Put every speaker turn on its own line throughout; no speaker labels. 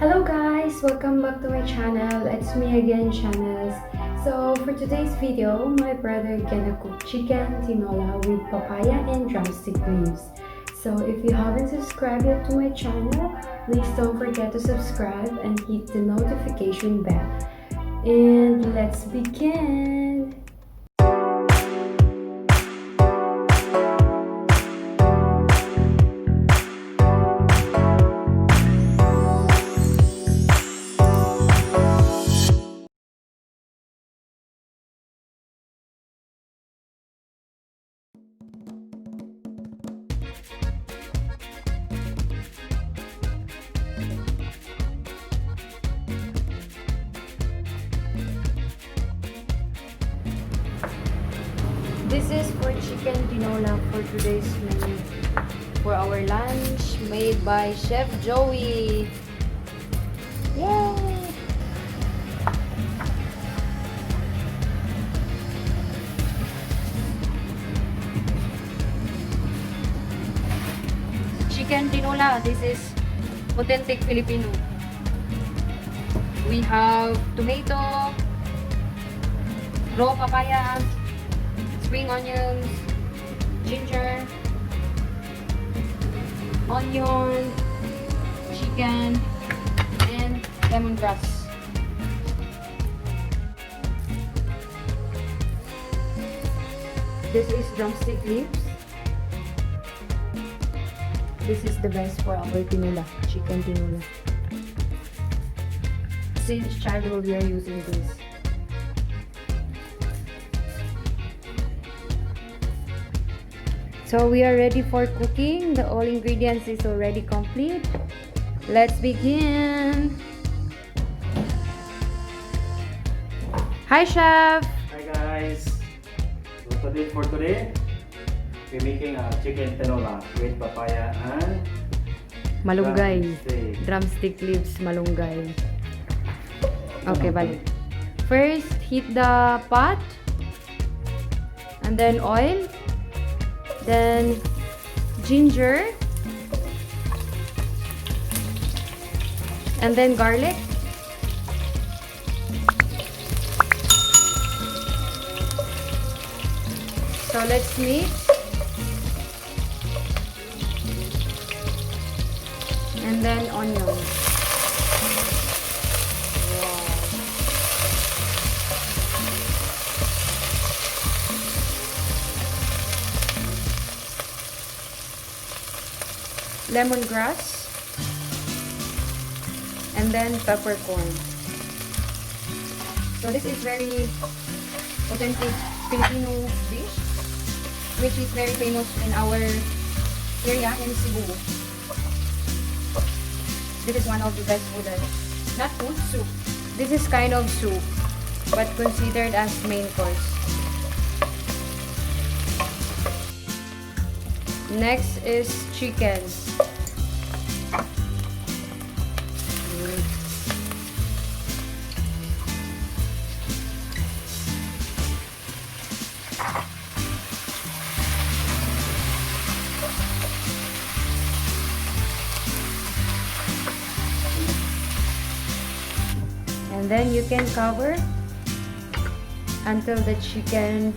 Hello guys! Welcome back to my channel. It's me again, Janice. So for today's video, my brother gonna cook chicken tinola with papaya and drumstick leaves. So if you haven't subscribed yet to my channel, please don't forget to subscribe and hit the notification bell. And let's begin! This is for chicken tinola for today's menu. For our lunch, made by Chef Joey. Yay! Chicken tinola. This is authentic Filipino. We have tomato, raw papaya, spring onions, ginger, onion, chicken, and lemongrass. This is drumstick leaves. This is the best for our tinola, chicken tinola. Since childhood we are using this. So we are ready for cooking. The all ingredients is already complete. Let's begin. Hi, Chef.
Hi guys. So for today, we're making a chicken tinola with papaya and
Malunggay. Drumstick leaves malunggay. Okay, balik. First, heat the pot. And then oil. Then ginger, and then garlic, so let's mix, and then onions. Lemongrass, and then peppercorn. So this is very authentic Filipino dish, which is very famous in our area in Cebu. This is one of the best food, not food, soup. This is kind of soup, but considered as main course. Next is chicken. And then you can cover until the chicken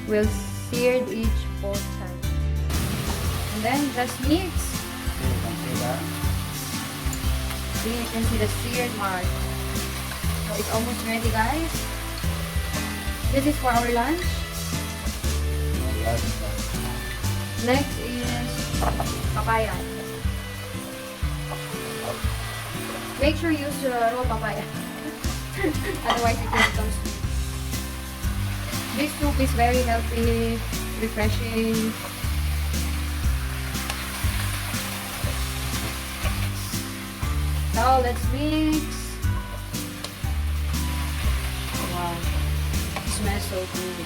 will seared each both sides. And then just mix. See, you can see the seared mark. So it's almost ready, guys. This is for our lunch. Next is papaya. Make sure you use raw papaya. Otherwise it will become sweet. This soup is very healthy, refreshing. So let's mix. Wow, it smells so good.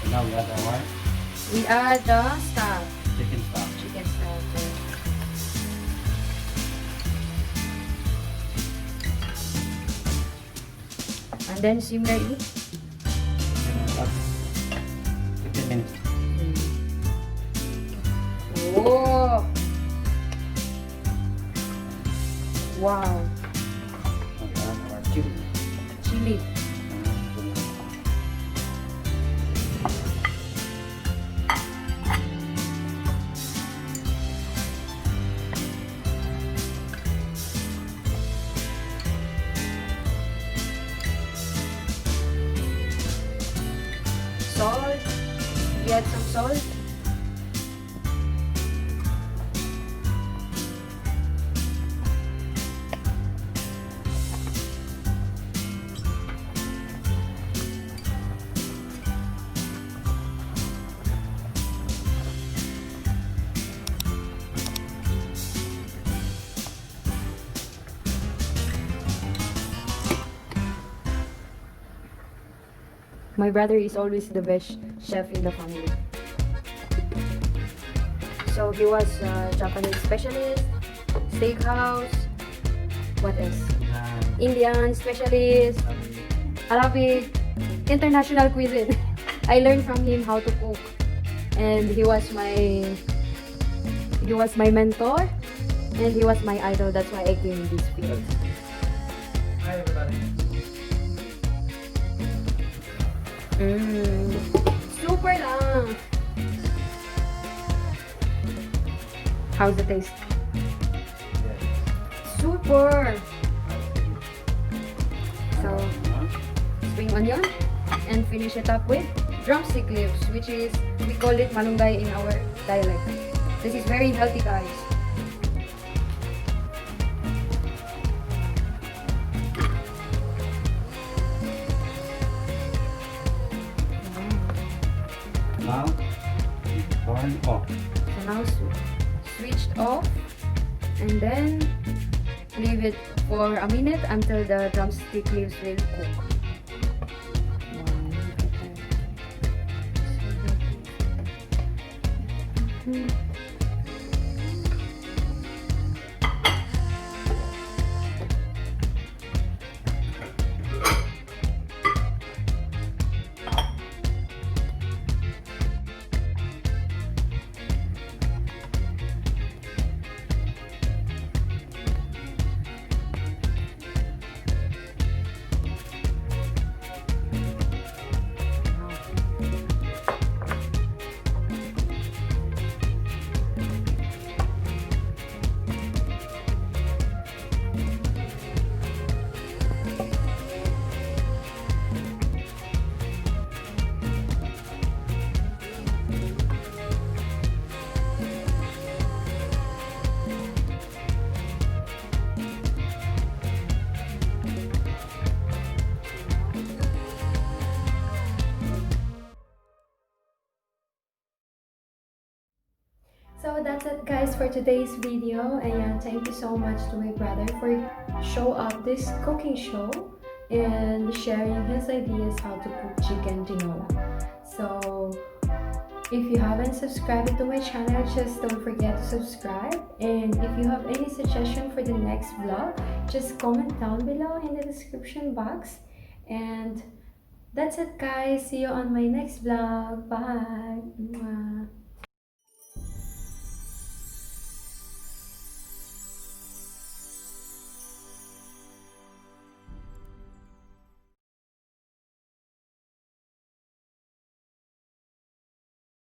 Now we add the what?
We add the stock.
Chicken stock.
Chicken stock. And then simmer it.
Chicken minutes.
Oh! Wow.
Ayan, our chili.
Chili. Salt. You add some salt. My brother is always the best chef in the family. So he was a Japanese specialist, steakhouse, what else? Indian specialist, Arabic, international cuisine. I learned from him how to cook, and he was my mentor, and he was my idol. That's why I came in this field.
Hi everybody.
Super lang. How's the taste? Super. So, spring onion and finish it up with drumstick leaves, which is, we call it malunggay in our dialect. This is very healthy, guys.
Now, turn off.
So now switched off, and then leave it for a minute until the drumstick leaves will cook. So that's it, guys, for today's video. And thank you so much to my brother for show up this cooking show and sharing his ideas how to cook chicken tinola. So if you haven't subscribed to my channel, just don't forget to subscribe. And if you have any suggestion for the next vlog, just comment down below in the description box. And that's it, guys. See you on my next vlog. Bye. Mwah.